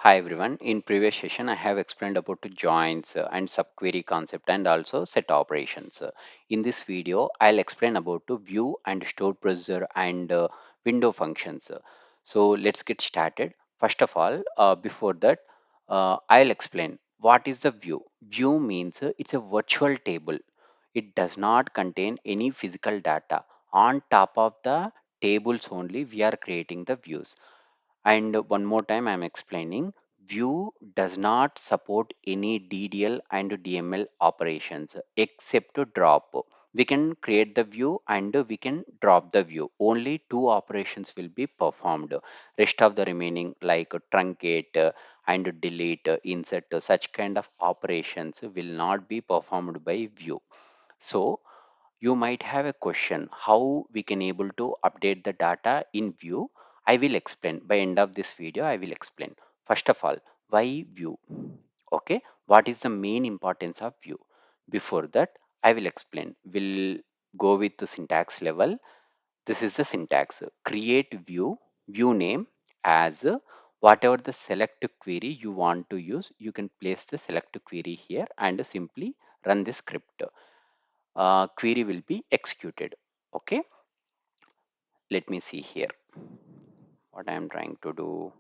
Hi everyone. In previous session, I have explained about the joins and subquery concept and also set operations. In this video, I'll explain about the view and stored procedure and window functions. So let's get started. First of all, before that, I'll explain what is the view. View means it's a virtual table. It does not contain any physical data. On top of the tables only, we are creating the views. And one more time, I'm explaining view does not support any DDL and DML operations except to drop. We can create the view and we can drop the view. Only two operations will be performed. Rest of the remaining like truncate and delete, insert, such kind of operations will not be performed by view. So you might have a question how we can able to update the data in view. I will explain by end of this video. I will explain. First of all, why view? Okay, what is the main importance of view? Before that, I will explain. We'll go with the syntax level. This is the syntax: create view, view name as whatever the select query you want to use. You can place the select query here and simply run the script. Query will be executed. Okay, let me see here what I am trying to do.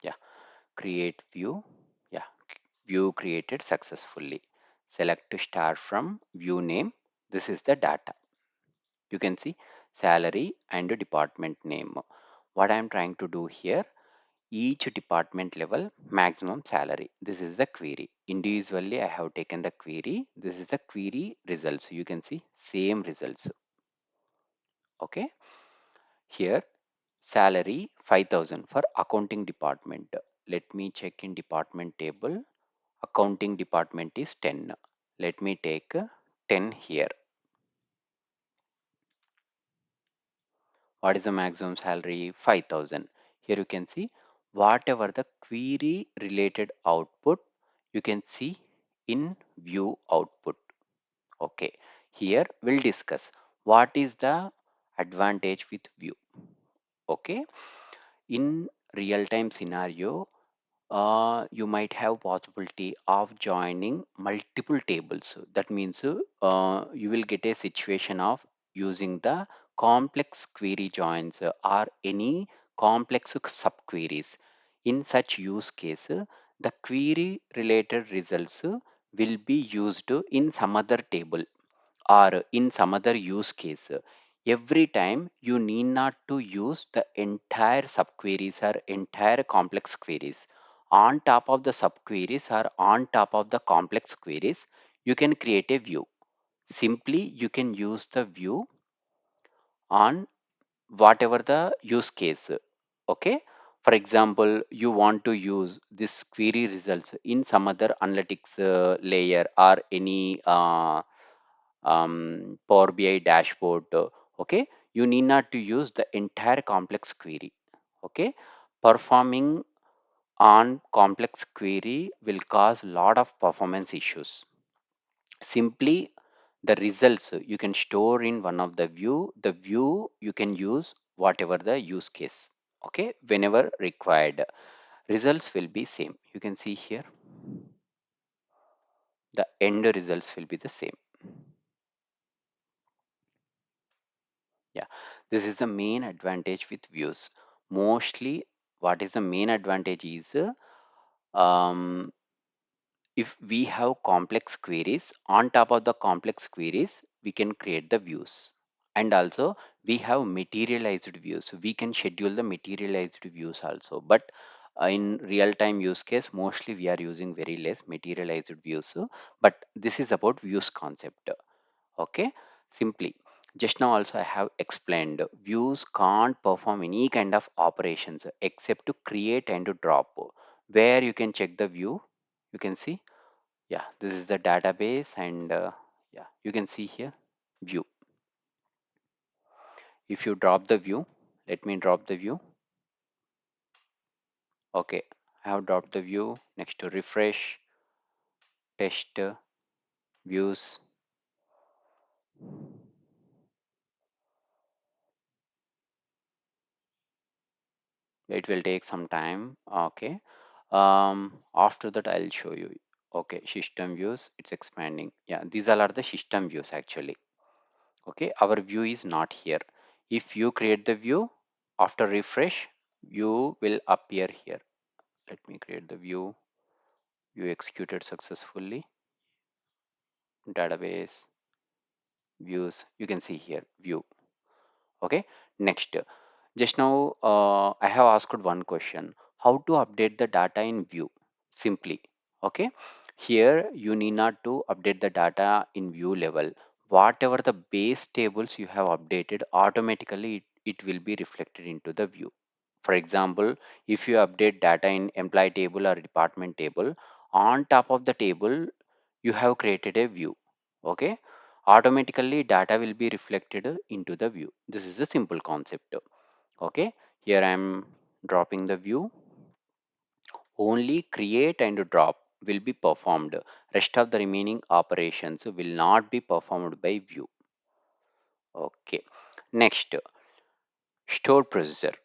Yeah, create view. Yeah, view created successfully. Select to start from view name. This is the data. You can see salary and department name. What I am trying to do here, each department level maximum salary. This is the query. Individually I have taken the query. This is the query results. You can see same results. Okay, here salary 5,000 for accounting department. Let me check in department table. Accounting department is 10. Let me take 10 here. What is the maximum salary? 5,000. Here you can see whatever the query related output you can see in view output. Okay, here we'll discuss what is the advantage with view. Okay, in real time scenario, you might have possibility of joining multiple tables. That means you will get a situation of using the complex query joins or any complex subqueries. In such use case, the query related results will be used in some other table or in some other use case. Every time you need not to use the entire subqueries or entire complex queries. On top of the subqueries or on top of the complex queries, you can create a view. Simply you can use the view on whatever the use case. Okay, for example, you want to use this query results in some other analytics layer or any Power BI dashboard. Okay, you need not to use the entire complex query. Okay, performing on complex query will cause lot of performance issues. Simply the results you can store in one of the view. The view you can use whatever the use case. Okay, whenever required, results will be same. You can see here the end results will be the same. Yeah, this is the main advantage with views. Mostly, what is the main advantage is if we have complex queries, on top of the complex queries, we can create the views. And also, we have materialized views. We can schedule the materialized views also. But in real time use case, mostly we are using very less materialized views. But this is about views concept. Okay, simply just now also I have explained views can't perform any kind of operations except to create and to drop. Where you can check the view, you can see, yeah, this is the database. And yeah, you can see here view. If you drop the view, let me drop the view. Okay, I have dropped the view. Next to refresh, test, views. It will take some time. Okay, After that, I'll show you. Okay, system views, it's expanding. Yeah, these all are the system views actually. Okay, our view is not here. If you create the view, after refresh, you will appear here. Let me create the view executed successfully. Database, views, you can see here, view. Okay, next. Just now, I have asked one question. How to update the data in view? Simply. Okay, here you need not to update the data in view level. Whatever the base tables you have updated, automatically it will be reflected into the view. For example, if you update data in employee table or department table, on top of the table, you have created a view. Okay, automatically data will be reflected into the view. This is the simple concept. Okay, here I am dropping the view. Only create and drop will be performed. Rest of the remaining operations will not be performed by view. Okay, next, store procedure.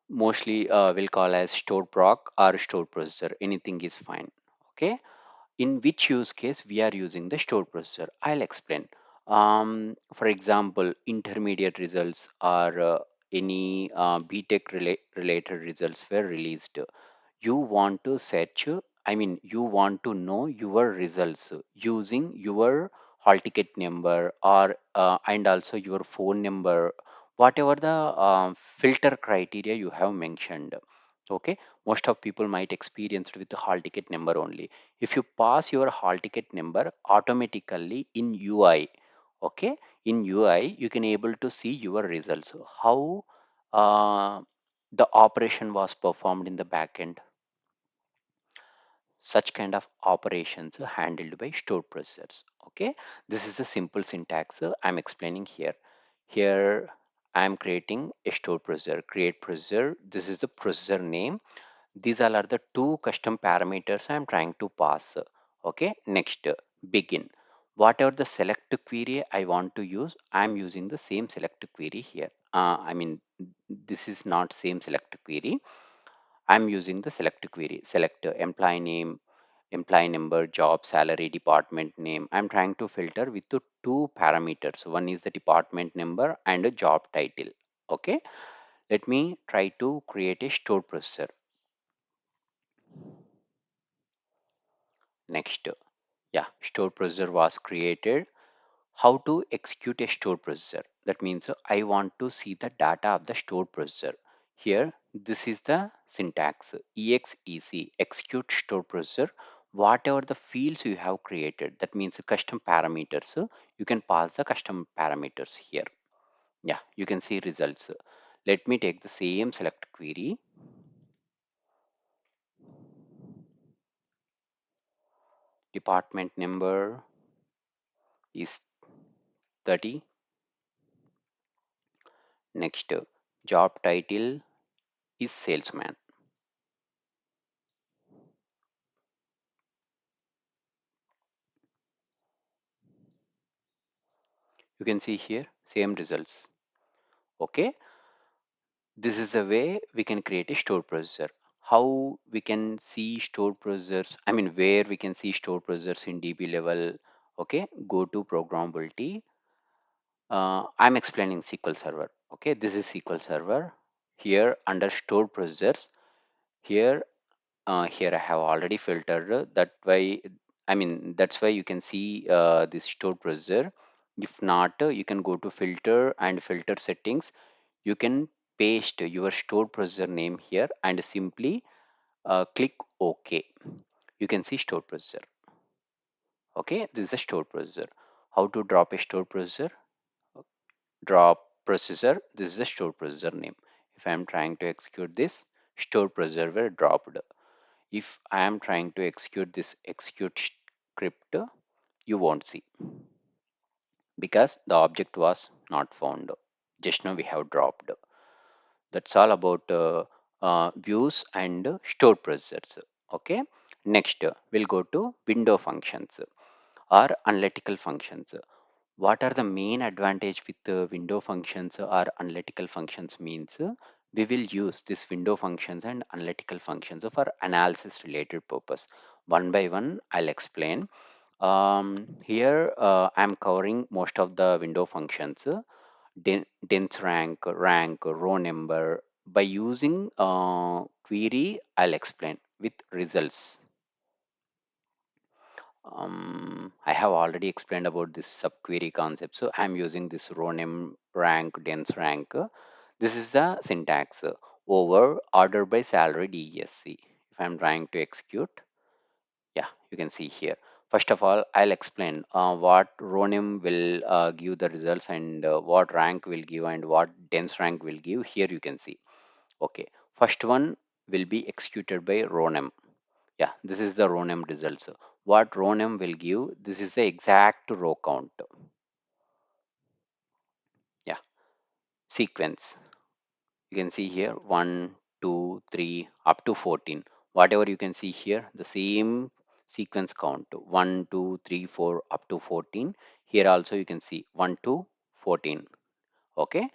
Mostly we'll call as store proc or store procedure. Anything is fine. Okay, in which use case we are using the store procedure, I'll explain. For example, intermediate results or any btech related results were released. You want to search, I mean, you want to know your results using your hall ticket number or and also your phone number, whatever the filter criteria you have mentioned. Okay, most of people might experience with the hall ticket number only. If you pass your hall ticket number, automatically in UI, okay, in UI you can able to see your results, how uh, the operation was performed in the backend. Such kind of operations are handled by stored procedures. Okay, this is a simple syntax I'm explaining here. Here I'm creating a stored procedure, create procedure. This is the procedure name. These all are the two custom parameters I'm trying to pass. Okay, next, begin. Whatever the select query I want to use, I'm using the same select query here. I mean, this is not same select query. I'm using the select query. Select employee name, employee number, job, salary, department name. I'm trying to filter with the two parameters. One is the department number and a job title. Okay, let me try to create a stored procedure. Next, yeah, stored procedure was created. How to execute a stored procedure? That means I want to see the data of the stored procedure. Here, this is the syntax exec, execute stored procedure. Whatever the fields you have created, that means custom parameters, you can pass the custom parameters here. Yeah, you can see results. Let me take the same select query. Department number is 30. Next, job title is salesman. You can see here same results. Okay, this is a way we can create a store procedure. How we can see store procedures, I mean, where we can see store procedures in DB level. Okay, go to programmability. I'm explaining SQL server. Okay, this is SQL server. Here under store procedures, here here I have already filtered that way. I mean, that's why you can see this store procedure. If not, you can go to filter and filter settings. You can paste your stored procedure name here and simply click OK. You can see stored procedure. Okay, this is a stored procedure. How to drop a stored procedure? Drop procedure. This is a stored procedure name. If I am trying to execute this, stored procedure were dropped. If I am trying to execute this execute script, you won't see because the object was not found. Just now we have dropped. That's all about views and stored procedures. Okay, next we'll go to window functions or analytical functions. What are the main advantage with window functions or analytical functions means? We will use this window functions and analytical functions for analysis related purpose. One by one, I'll explain. Here, I'm covering most of the window functions, dense rank, row number. By using query, I'll explain with results. I have already explained about this subquery concept. So I'm using this row name rank, dense rank. This is the syntax over order by salary DESC. If I'm trying to execute, yeah, you can see here. First of all, I'll explain what row name will give the results and what rank will give and what dense rank will give. Here you can see. Okay, first one will be executed by row name. Yeah, this is the row name results. What row name will give? This is the exact row count. Yeah, sequence. You can see here 1, 2, 3, up to 14. Whatever you can see here, the same sequence count 1, 2, 3, 4, up to 14. Here also you can see 1 to 14. Okay,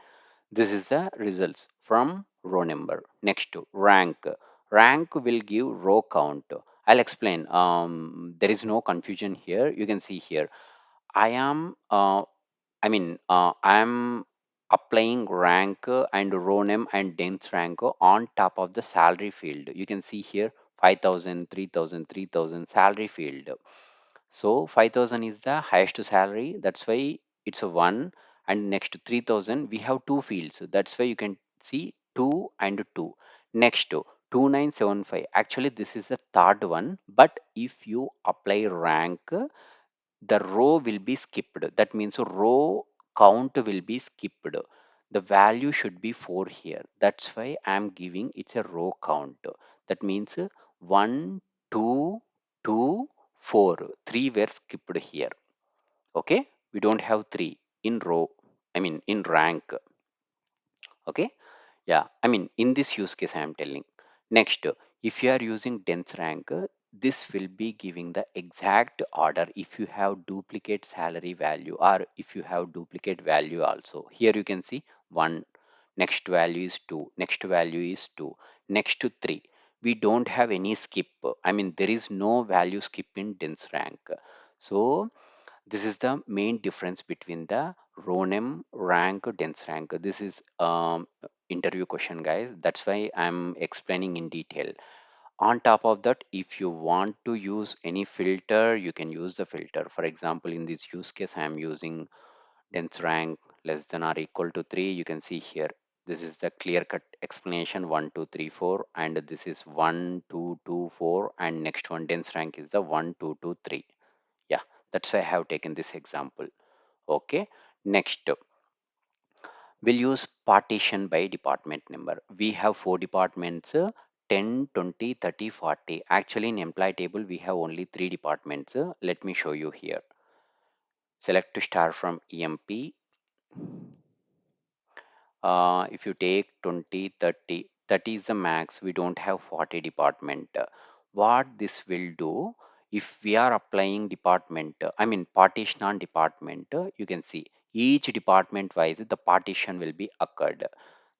this is the results from row number. Next to rank. Rank will give row count. I'll explain. There is no confusion here. You can see here. I am I am applying rank and row name and dense rank on top of the salary field. You can see here 5,000, 3,000, 3,000 salary field. So 5,000 is the highest salary. That's why it's a 1. And next to 3,000, we have two fields. That's why you can see 2 and 2. Next to 2975. Actually, this is the third one. But if you apply rank, the row will be skipped. That means row count will be skipped. The value should be 4 here. That's why I'm giving it's a row count. That means 1, 2, 2, 4. 3 were skipped here. Okay, we don't have 3 in row, in rank. Okay, yeah, in this use case, I am telling. Next, if you are using dense rank, this will be giving the exact order if you have duplicate salary value or if you have duplicate value also. Here you can see 1, next value is 2, next value is 2, next to 3. We don't have any skip. There is no value skip in dense rank. So this is the main difference between the row name rank dense rank. This is interview question, guys. That's why I'm explaining in detail. On top of that, if you want to use any filter, you can use the filter. For example, in this use case, I'm using dense rank less than or equal to 3. You can see here. This is the clear cut explanation 1, 2, 3, 4, and this is 1, 2, 2, 4, and next one dense rank is the 1, 2, 2, 3. Yeah, that's why I have taken this example. Okay, next we'll use partition by department number. We have four departments, 10, 20, 30, 40. Actually, in employee table, we have only three departments. Let me show you here. Select to start from EMP. If you take 20, 30, 30 is the max. We don't have 40 department. What this will do, if we are applying department, partition on department, you can see each department wise the partition will be occurred.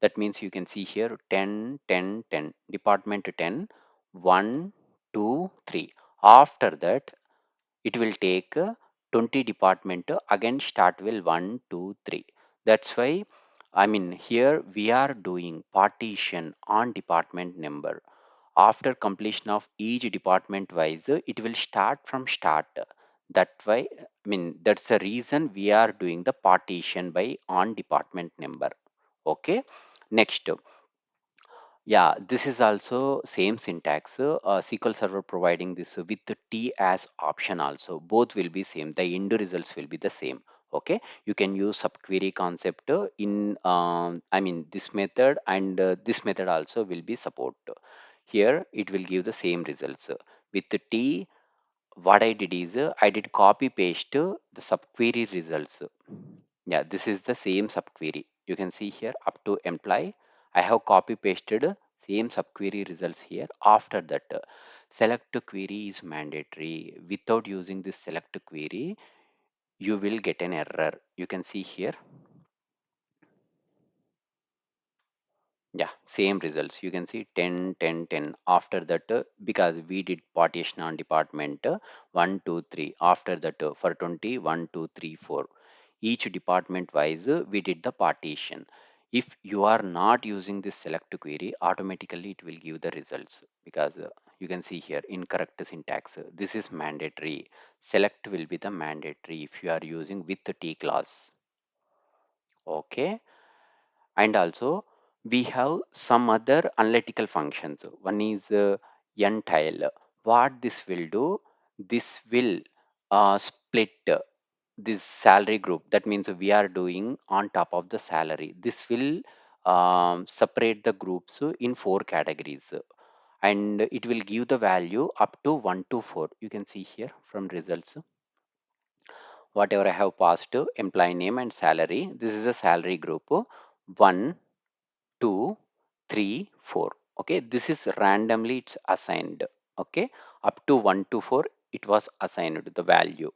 That means you can see here 10, 10, 10, department 10, 1, 2, 3. After that, it will take 20 department again start will 1, 2, 3. That's why here we are doing partition on department number. After completion of each department wise, it will start from start. That why that's the reason we are doing the partition by on department number. Okay, next, yeah, this is also same syntax. SQL Server providing this with the T as option also. Both will be same. The end results will be the same. Okay, you can use subquery concept in this method, and this method also will be support. Here it will give the same results. With the T, what I did is I did copy paste the subquery results. Yeah, this is the same subquery. You can see here up to employee. I have copy pasted same subquery results here. After that, select query is mandatory. Without using this select query, you will get an error. You can see here. Yeah, same results. You can see 10, 10, 10. After that, because we did partition on department 1, 2, 3. After that, for 20, 1, 2, 3, 4. Each department wise, we did the partition. If you are not using this select query, automatically it will give the results because you can see here incorrect syntax. This is mandatory. Select will be the mandatory if you are using with the T class. Okay, and also we have some other analytical functions. One is n-tile. What this will do, this will split this salary group. That means we are doing on top of the salary. This will separate the groups in four categories, and it will give the value up to 1 to 4. You can see here from results whatever I have passed to employee name and salary. This is a salary group 1, 2, 3, 4. Okay, this is randomly it's assigned. Okay, up to 1 to 4 it was assigned the value.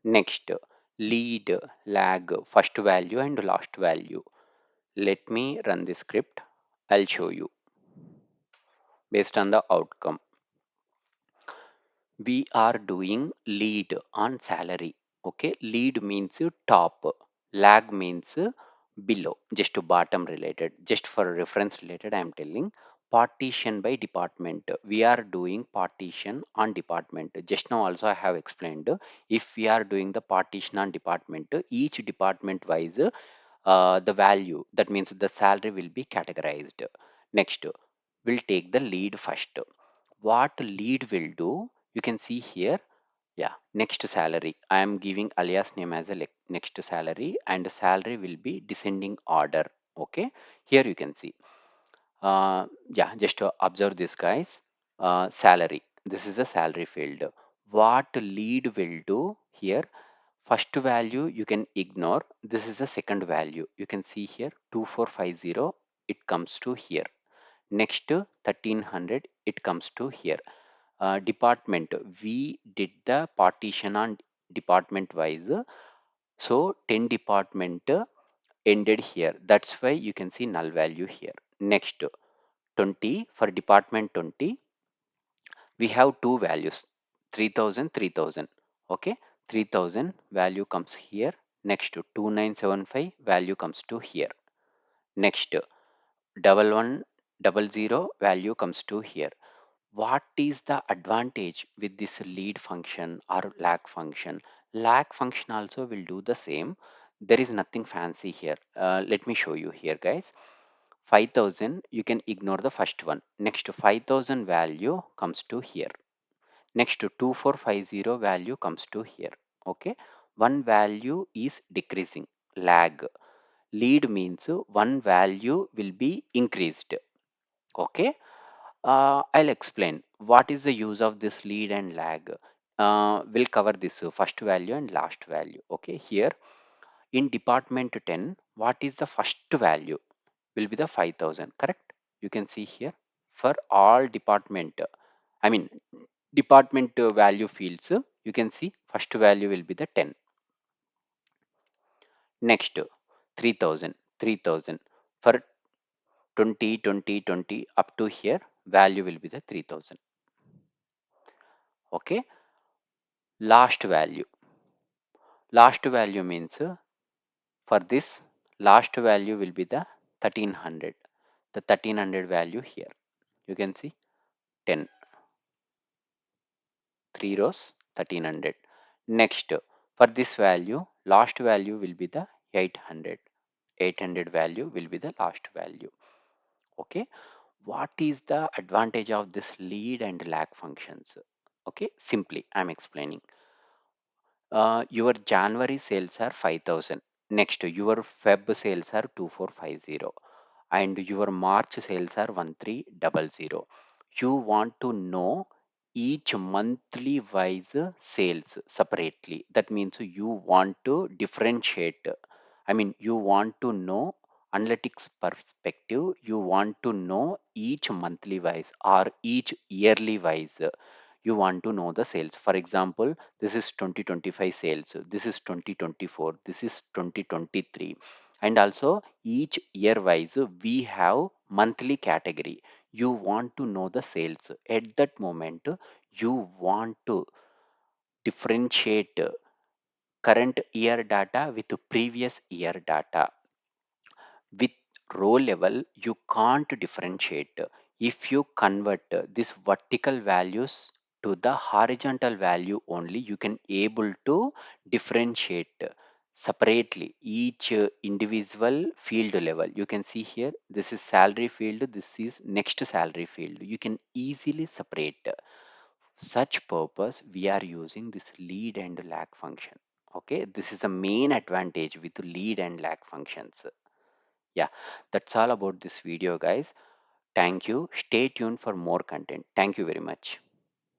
Next, lead, lag, first value and last value. Let me run the script. I'll show you based on the outcome. We are doing lead on salary. Okay, lead means top, lag means below, just to bottom related, just for reference related I am telling. Partition by department, we are doing partition on department. Just now also I have explained, if we are doing the partition on department, each department wise the value, that means the salary will be categorized. Next, we'll take the lead first. What lead will do, you can see here. Yeah, next salary, I am giving alias name as a next salary, and salary will be descending order. Okay, here you can see yeah, just to observe this guys. Salary, this is a salary field. What lead will do here, first value you can ignore. This is the second value, you can see here 2450, it comes to here. Next 1300, it comes to here. Department, we did the partition on department wise, so 10 department ended here, that's why you can see null value here. Next 20, for department 20 we have two values, 3000, 3000. Okay, 3000 value comes here. Next to 2975 value comes to here. Next double one double zero value comes to here. What is the advantage with this lead function or lag function? Lag function also will do the same. There is nothing fancy here. Let me show you here guys. 5000, you can ignore the first one. Next 5000 value comes to here. Next to 2450 value comes to here. Okay, one value is decreasing, lag. Lead means one value will be increased. Okay, I'll explain what is the use of this lead and lag. We'll cover this first value and last value. Okay, here in department 10, what is the first value? Will be the 5000, correct? You can see here for all department, I mean department value fields, you can see first value will be the 10. Next 3000, 3000 for 20, 20, 20 up to here value will be the 3000. Okay, last value means for this last value will be the 1300, the 1300 value here. You can see 10, 3 rows, 1300. Next for this value last value will be the 800, 800 value will be the last value. Okay, what is the advantage of this lead and lag functions? Okay, simply I'm explaining. Your January sales are 5000. Next, your Feb sales are 2450, and your March sales are 1300. You want to know each monthly wise sales separately. That means you want to differentiate. I mean, you want to know analytics perspective. You want to know each monthly wise or each yearly wise. You want to know the sales. For example, this is 2025 sales, this is 2024, this is 2023, and also each year wise we have monthly category. You want to know the sales at that moment. You want to differentiate current year data with the previous year data. With row level, you can't differentiate. If you convert these vertical values to the horizontal value only, you can able to differentiate separately each individual field level. You can see here, this is salary field, this is next salary field. You can easily separate. Such purpose we are using this lead and lag function. Okay, this is the main advantage with lead and lag functions. Yeah, that's all about this video, guys. Thank you. Stay tuned for more content. Thank you very much.